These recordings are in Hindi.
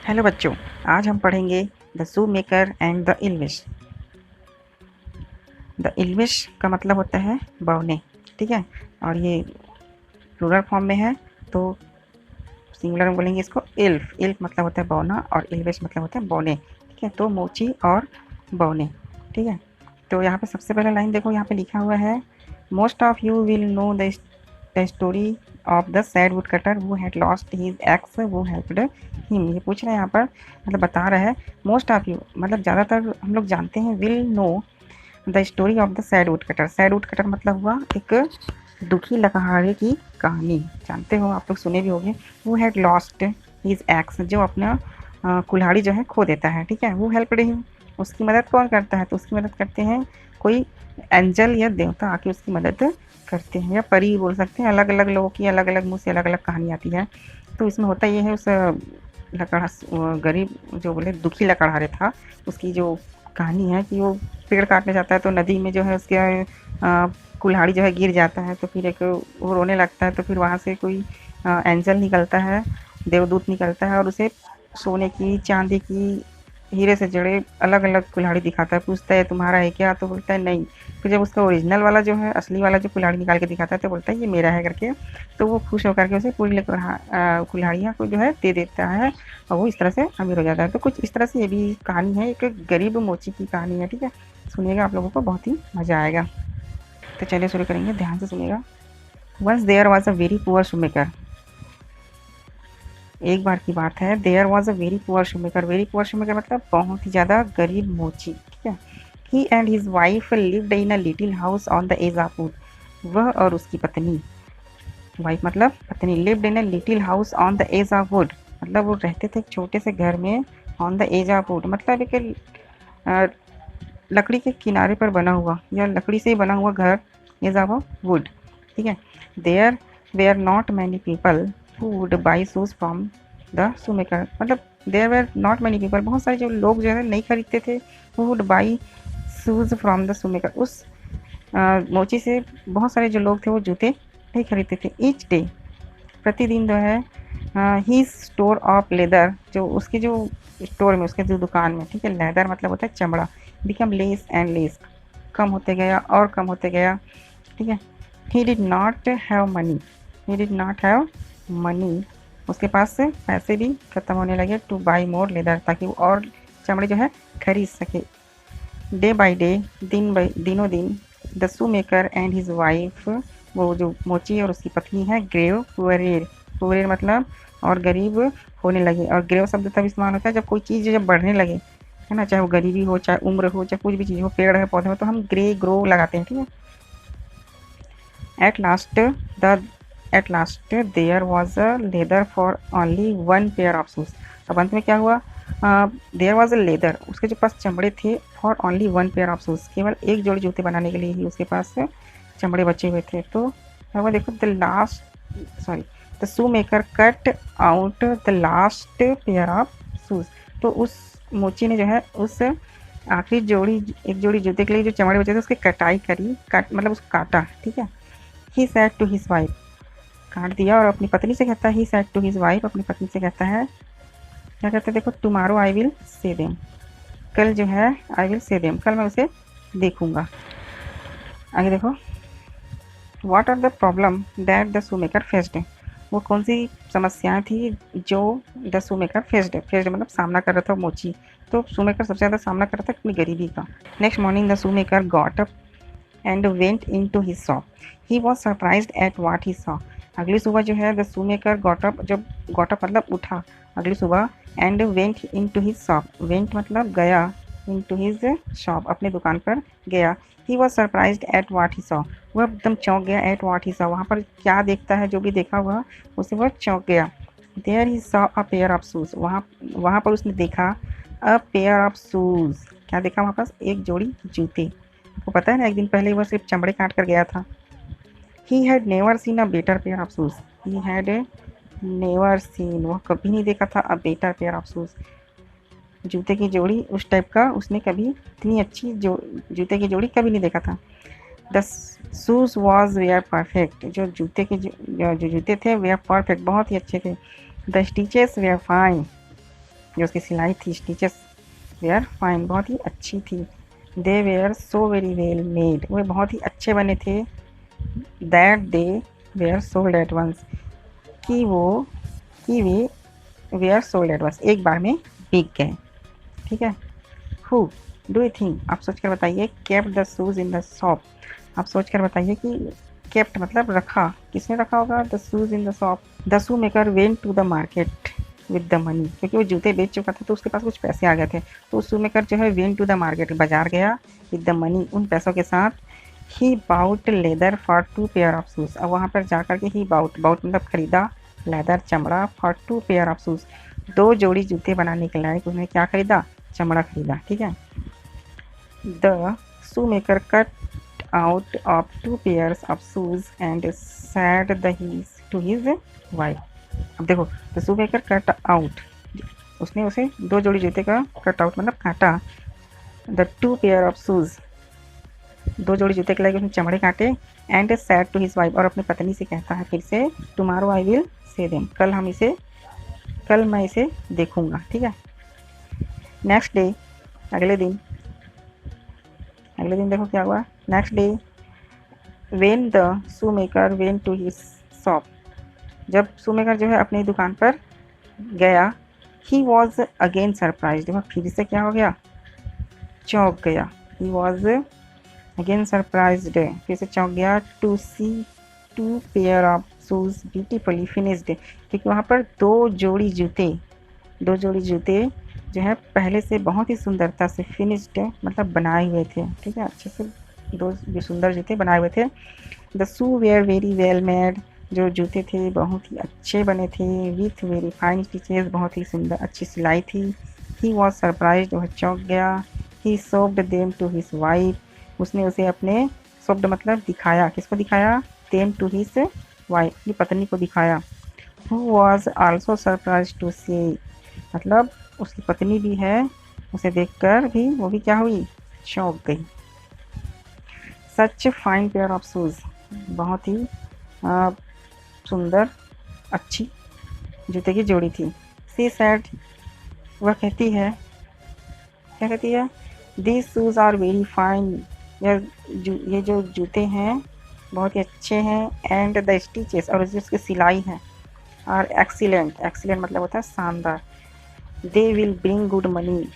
हेलो बच्चों, आज हम पढ़ेंगे the shoe maker and the Elvish. The Elvish का मतलब होता है बौने, ठीक है। और ये प्लूरल फॉर्म में है, तो सिंगुलर में बोलेंगे इसको इल्फ। इल्फ मतलब होता है बौना और इल्विश मतलब होता है बौने, ठीक है। तो मोची और बौने, ठीक है। तो यहाँ पे सबसे पहला लाइन देखो, यहाँ पे लिखा हुआ है most of you will know the story of the sad would cutter who had lost his ex who helped him. ये पूछ रहे हैं यहाँ पर, मतलब बता रहा है मोस्ट ऑफ यू मतलब ज़्यादातर हम लोग जानते हैं, will know the story of the sad would cutter. Sad would cutter मतलब हुआ एक दुखी लकड़हारे की कहानी, जानते हो आप लोग, सुने भी होंगे। वो हैड लॉस्ट हिज एक्स, जो अपना कुल्हाड़ी जो है खो देता है, ठीक है। वो हेल्प्ड हिम, उसकी मदद कौन करता है? तो उसकी मदद करते हैं कोई एंजल या देवता आके उसकी मदद करते हैं, या परी बोल सकते हैं। अलग अलग लोगों की अलग अलग मुँह से अलग अलग कहानी आती है। तो इसमें होता ये है, उस लकड़ा गरीब जो बोले दुखी लकड़हारे था, उसकी जो कहानी है कि वो पेड़ काटने जाता है तो नदी में जो है उसके कुल्हाड़ी जो है गिर जाता है, तो फिर एक वो रोने लगता है। तो फिर वहाँ से कोई एंजल निकलता है, देवदूत निकलता है, और उसे सोने की, चांदी की, हीरे से जड़े अलग अलग कुल्हाड़ी दिखाता है। पूछता है तुम्हारा है क्या? तो बोलता है नहीं। फिर जब उसका ओरिजिनल वाला जो है, असली वाला जो कुल्हाड़ी निकाल के दिखाता है, तो बोलता है ये मेरा है करके। तो वो खुश होकर के उसे पूरी कुल्हाड़ियाँ को जो है दे देता है, और वो इस तरह से अमीर हो जाता है। तो कुछ इस तरह से ये भी कहानी है, एक गरीब मोची की कहानी है, ठीक है। सुनिएगा, आप लोगों को बहुत ही मज़ा आएगा। तो चलिए शुरू करेंगे, ध्यान से सुनिएगा। Once there was a very poor shoemaker. एक बार की बात है, there was a very poor shoemaker. Very poor shoemaker मतलब बहुत ही ज़्यादा गरीब मोची, ठीक है। He and his wife lived in a little house on the edge of wood. वह और उसकी पत्नी, वाइफ मतलब पत्नी, lived in a little house on the edge of wood, मतलब वो रहते थे एक छोटे से घर में। On the edge of wood मतलब एक लकड़ी के किनारे पर बना हुआ, या लकड़ी से ही बना हुआ घर, एज ऑफ वुड, ठीक है। There were not many people who would buy shoes from the shoemaker, मतलब there were not many people, बहुत सारे जो लोग जो है नहीं खरीदते थे। Who would buy shoes from the shoemaker, उस मोची से बहुत सारे जो लोग थे वो जूते नहीं खरीदते थे। ईच डे, प्रतिदिन जो है, ही स्टोर ऑफ लेदर, जो उसके जो स्टोर में, उसके जो दुकान में, ठीक है। लेदर मतलब होता है चमड़ा। बिकम लेस एंड लेस, कम होते गया और कम होते गया, ठीक है। He did not have money, he did not have money, उसके पास से पैसे भी ख़त्म होने लगे। टू बाई मोर लेदर, ताकि वो और चमड़े जो है खरीद सके। डे बाई डे, दिनों दिन, the shoe maker and his wife, वो जो मोची और उसकी पत्नी है, ग्रेव पुअरेर, पुअरेर मतलब और गरीब होने लगे। और ग्रेव शब्द तब इस्तेमाल होता है जब कोई चीज़ जब बढ़ने लगे, है ना, चाहे वो गरीबी हो, चाहे उम्र हो, चाहे कुछ भी चीज़ हो, पेड़ है, पौधे हो, तो हम ग्रे ग्रो लगाते हैं, ठीक है। At last the at last there was a leather for only one pair of shoes. अब अंत में क्या हुआ? देयर वॉज अ लेदर, उसके जो पास चमड़े थे, for only one pair of shoes, केवल एक जोड़ी जूते बनाने के लिए ही उसके पास चमड़े बचे हुए थे। तो क्या हुआ देखो, the last sorry the shoe maker cut out the last pair of shoes. तो उस मोची ने जो है उस आखिरी जोड़ी, एक जोड़ी जूते के लिए जो चमड़े बचे थे उसकी कटाई करी, काट मतलब उसको काटा, ठीक है। ही सैड टू हिज वाइफ, काट दिया, और अपनी पत्नी से कहता है, ही सैड टू हिज वाइफ, अपनी पत्नी से कहता है, क्या कहते हैं देखो, tomorrow I will see them, कल जो है आई विल से देम, कल मैं उसे देखूंगा। आगे देखो, what are the problem that the shoe maker faced. वो कौन सी समस्याएं थी जो the shoe maker faced, faced मतलब सामना कर रहा था मोची। तो शू मेकर सबसे ज़्यादा सामना कर रहा था अपनी गरीबी का। Next morning the shoe maker got up and went in to his shop. He was surprise at what he saw. अगली सुबह जो है द शूमेकर गॉटअप, जब गॉटअप मतलब उठा अगली सुबह, and went in to his shop, went मतलब गया, इन टू हिज शॉप अपने दुकान पर गया। He was surprise at what he saw, वह एकदम चौंक गया। एट वाट ही सॉ, वहाँ पर क्या देखता है, जो भी देखा वह उसे वह चौंक गया। There he saw a pair of shoes, वहाँ वहाँ पर उसने देखा अ पेयर ऑफ शूज़, क्या देखा वहाँ पर? एक जोड़ी जूते। आपको पता है ना, एक दिन पहले वह सिर्फ चमड़े काट कर गया था। He had never seen a better pair of shoes, he had never seen, वह कभी नहीं देखा था a better pair of shoes, जूते की जोड़ी उस टाइप का उसने कभी, इतनी अच्छी जो जूते की जोड़ी कभी नहीं देखा था। The shoes was were perfect, जो जूते के जो जूते थे वेयर परफेक्ट, बहुत ही अच्छे थे। द स्टिचेस वेयर फाइन, जो उसकी सिलाई थी, स्टिचेस वेयर फाइन, बहुत ही अच्छी थी। They were so very well made, वे बहुत ही अच्छे बने थे। That they were sold at once, कि they were sold at once, एक बार में बिक गए। ठीक है। हु डू यू थिंक, आप सोच कर बताइए, kept the shoes in the shop, आप सोच कर बताइए कि केप्ट मतलब रखा, किसने रखा होगा the shoes in the shop. The shoe maker went to the market with the money, क्योंकि वो जूते बेच चुका था तो उसके पास कुछ पैसे आ गए थे, तो शू मेकर जो है वेंट टू द मार्केट, बाजार गया, विद द मनी, उन पैसों के साथ। He bought leather for 2 pair of shoes, अब वहाँ पर जा कर के ही बाउट मतलब खरीदा, लेदर चमड़ा, फॉर 2 पेयर ऑफ शूज, 2 जोड़ी जूते बनाने के लायक उसने क्या खरीदा, चमड़ा खरीदा। ठीक है। The shoe maker cut out of 2 pairs of shoes and said to his wife। अब देखो, the shoemaker cut out, उसने उसे 2 जोड़ी जूते का कट आउट मतलब काटा, the 2 pair of shoes, 2 जोड़ी जूते के लिए उसने चमड़े काटे, and said to his wife, और अपनी पत्नी से कहता है फिर से, tomorrow I will see them, कल मैं इसे देखूंगा। ठीक है। नेक्स्ट डे, अगले दिन देखो क्या हुआ। Next day when the shoe maker went to his shop, जब शू मेकर जो है अपनी दुकान पर गया, ही वॉज अगेन सरप्राइज, देखो फिर से क्या हो गया, चौंक गया। ही वॉज अगेन सरप्राइज, फिर से चौंक गया, to see 2 pair of shoes beautifully finished, क्योंकि वहाँ पर 2 जोड़ी जूते जो है पहले से बहुत ही सुंदरता से फिनिश्ड मतलब बनाए हुए थे। ठीक है, अच्छे से 2 सुंदर जूते बनाए हुए थे। The shoe were very well made, जो जूते थे बहुत ही अच्छे बने थे, विथ वेरी फाइन स्टिचेस, बहुत ही सुंदर अच्छी सिलाई थी। ही वॉज सरप्राइज, वह चौंक गया। ही शोव्ड देम टू हिज वाइफ, उसने उसे अपने, शोव्ड मतलब दिखाया, किसको दिखाया, देम टू हिज वाइफ, अपनी पत्नी को दिखाया। Who was also surprised to see, मतलब उसकी पत्नी भी है, उसे देखकर भी वो भी क्या हुई, चौंक गई। सच फाइन पेयर ऑफ शूज़, बहुत ही सुंदर अच्छी जूते की जोड़ी थी। सी सेड, वह कहती है, क्या कहती है, this shoes are very fine, ये जो जूते हैं बहुत ही अच्छे हैं, एंड द स्टिचेस, और जिसकी सिलाई है, आर एक्सीलेंट, एक्सीलेंट मतलब होता है शानदार। They will bring good money,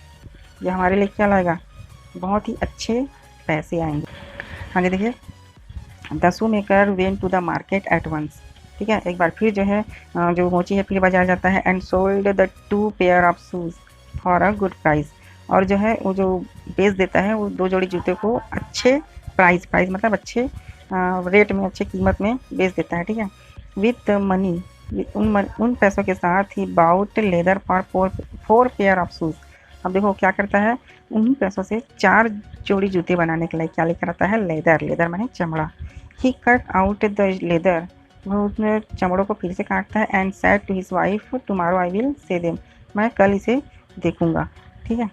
ये हमारे लिए क्या लाएगा, बहुत ही अच्छे पैसे आएंगे। आगे देखिए, the shoe maker went to the market at once, ठीक है, एक बार फिर जो है जो मोची है फिर बाजार जाता है, and sold the 2 pair of shoes for a good price, और जो है वो जो बेच देता है वो 2 जोड़ी जूते को अच्छे प्राइस मतलब अच्छे रेट में, अच्छे कीमत में बेच देता है। ठीक है। विथ मनी, उन पैसों के साथ he bought leather for 4 pair of shoes, अब देखो क्या करता है, उन्हीं पैसों से 4 जोड़ी जूते बनाने के लिए क्या लेकर आता है, लेदर माने चमड़ा। He cut out the leather, वह उसने चमड़ों को फिर से काटता है, and said to his wife tomorrow I will see them, मैं कल इसे देखूंगा। ठीक है।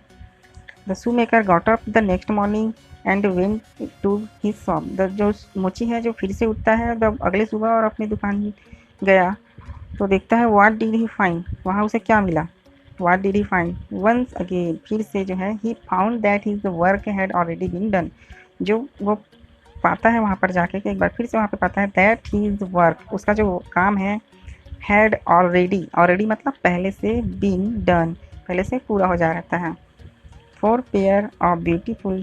The shoe maker got up the next morning and went to his shop, the जो मोची है जो फिर से उठता है अगले सुबह और अपनी दुकान गया, तो देखता है व्हाट डिड ही फाइंड, वहाँ उसे क्या मिला, what did he find, once again, फिर से जो है, he found that his work had already been done, जो वो पाता है वहाँ पर जाके कि एक बार फिर से वहाँ पे पाता है, दैट हिज वर्क, उसका जो काम है, हैड ऑलरेडी मतलब पहले से बीन डन, पहले से पूरा हो जा रहता है। 4 pair of beautiful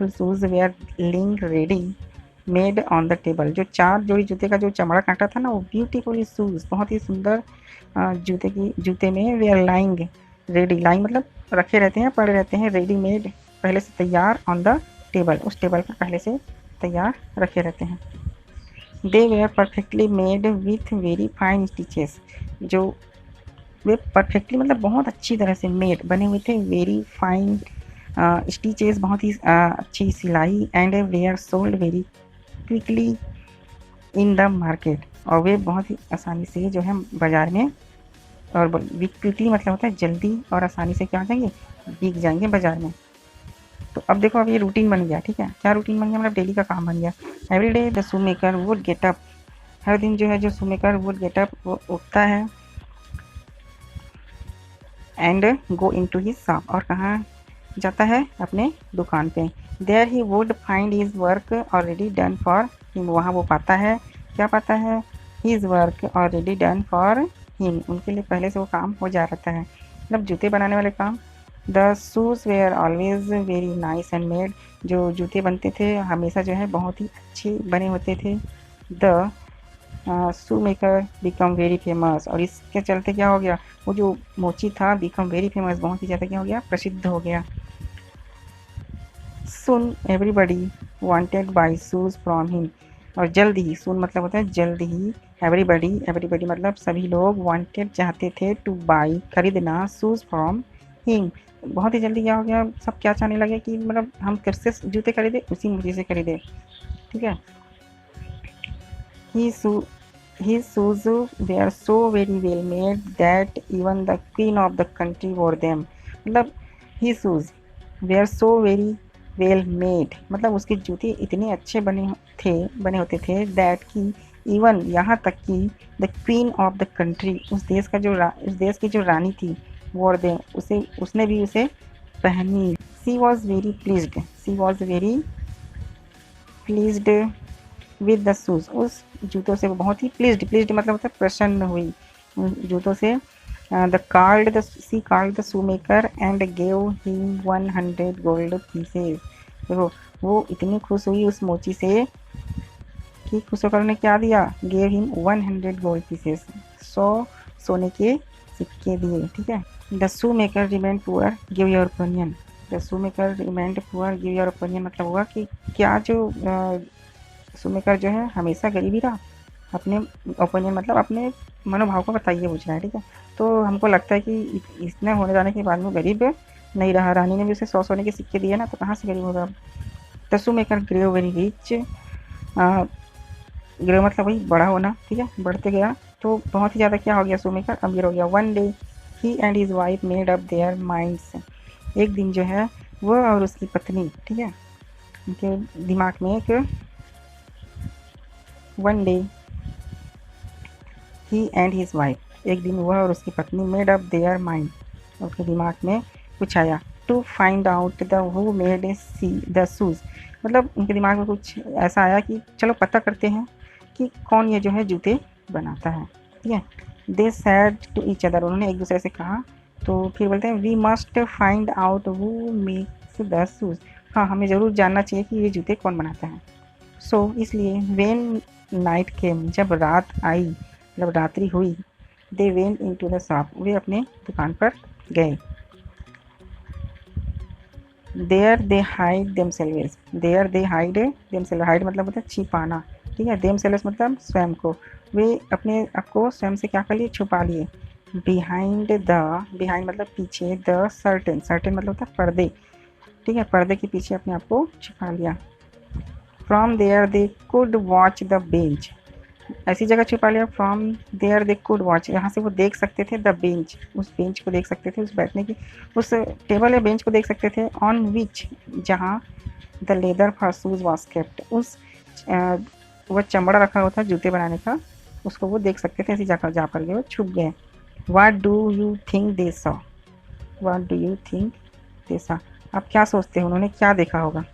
shoes were lying ready made on the table, जो 4 जोड़ी जूते का जो चमड़ा काटा था ना, वो ब्यूटीफुल शूज़, बहुत ही सुंदर जूते में, वे आर लाइंग रेडी, लाइंग मतलब रखे रहते हैं, पड़े रहते हैं, रेडी मेड पहले से तैयार, ऑन द टेबल, उस टेबल पर पहले से तैयार रखे रहते हैं। They were perfectly made with very fine stitches, जो वे परफेक्टली मतलब बहुत अच्छी तरह से मेड बने हुए थे, वेरी फाइन स्टिचेस बहुत ही अच्छी सिलाई, and they are sold very quickly in the market, और वे बहुत ही आसानी से जो है बाज़ार में, और क्विकली मतलब होता है जल्दी और आसानी से क्या हो जाएंगे, बिक जाएंगे बाज़ार में। तो अब देखो, अब ये रूटीन बन गया। ठीक है, क्या रूटीन बन गया, मतलब डेली का काम बन गया। Every day the shoe maker would get up, हर दिन जो है जो shoe maker would get up, वो उठता है, and go in to his shop, और कहाँ जाता है, अपने दुकान पे। There he would find his work already done for him, वहाँ वो पाता है, क्या पाता है, his work already done for him, उनके लिए पहले से वो काम हो जा रहता है, मतलब जूते बनाने वाले काम। The shoes were always very nice and made, जो जूते बनते थे हमेशा जो है बहुत ही अच्छे बने होते थे। The shoe maker become very famous, और इसके चलते क्या हो गया, वो जो मोची था बिकम वेरी फेमस, बहुत ही ज़्यादा क्या हो गया, प्रसिद्ध हो गया। Soon everybody wanted buy shoes from him, और जल्द ही, सुन मतलब होता है जल्द ही, एवरीबडी, एवरीबडी मतलब सभी लोग, वांटेड चाहते थे, टू बाई खरीदना, शूज़ फ्रॉम हिम, बहुत ही जल्दी क्या हो गया, सब क्या चाहने लगे कि मतलब हम किससे जूते खरीदे, उसी मोची से खरीदे, ठीक है। ही His shoes were so very well made that even the queen of the country wore them, मतलब his shoes were so very well made, मतलब उसके जूते इतने अच्छे बने होते थे, that कि even यहाँ तक कि the queen of the country, उस देश की जो रानी थी, wore them, उसने भी उसे पहनी। she was very pleased with the shoes, उस जूतों से वो बहुत ही प्लीज्ड मतलब होता है प्रसन्न हुई उन जूतों से। She called the shoe maker and gave him 100 gold pieces, देखो वो इतनी खुश हुई उस मोची से कि खुश होकर उन्हें क्या दिया, गेव हिम 100 गोल्ड पीसेस, 100 सोने के सिक्के दिए, ठीक है। The shoe maker remained poor, give your opinion, the shoe maker remained poor, give your opinion मतलब हुआ कि क्या जो शूमेकर जो है हमेशा गरीब ही रहा, अपने ओपिनियन मतलब अपने मनोभाव को बताइए पूछ रहा है, ठीक है। तो हमको लगता है कि इतने होने जाने के बाद में गरीब नहीं रहा, रानी ने भी उसे 100 सोने के सिक्के दिए ना, तो कहाँ से गरीब होगा। The shoemaker grew very rich, grew मतलब वही बड़ा होना, ठीक है, बढ़ते गया तो बहुत ही ज़्यादा क्या हो गया, शूमेकर अमीर हो गया। One day he and his wife made up their minds, एक दिन जो है वह और उसकी पत्नी, ठीक है, उनके दिमाग में एक, one day he and his wife, एक दिन वह और उसकी पत्नी, मेड अप देयर माइंड, उनके दिमाग में कुछ आया, to find out the who made the shoes, मतलब उनके दिमाग में कुछ ऐसा आया कि चलो पता करते हैं कि कौन ये जो है जूते बनाता है, ठीक है। They said to each other, उन्होंने एक दूसरे से कहा, तो फिर बोलते हैं we must find out who makes the shoes, हाँ हमें ज़रूर जानना चाहिए कि ये जूते कौन बनाता है। सो इसलिए वेन नाइट केम, जब रात आई मतलब रात्रि हुई, they went in to the shop, वे अपने दुकान पर गए। There they hide themselves, there they hide themselves, hide मतलब होता है छिपाना, ठीक है, देमसेल्व्स मतलब स्वयं को, वे अपने आपको स्वयं से क्या कर लिए, छुपा लिए। बिहाइंड मतलब पीछे, द सर्टेन मतलब होता है पर्दे, ठीक है, पर्दे के पीछे अपने आप को छुपा लिया। From there they could watch the bench, ऐसी जगह छुपा लिया, from there they could watch, यहाँ से वो देख सकते थे, द बेंच, उस बेंच को देख सकते थे, उस बैठने की उस टेबल या बेंच को देख सकते थे, ऑन विच, जहाँ the leather for shoes was kept, उस वह चमड़ा रखा हुआ था जूते बनाने का, उसको वो देख सकते थे, ऐसी जगह जा कर के वो छुप गए। What do you think they saw, what do you think they saw, आप क्या सोचते हो उन्होंने क्या देखा होगा,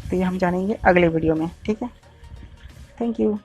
तो ये हम जानेंगे अगले वीडियो में, ठीक है। Thank you.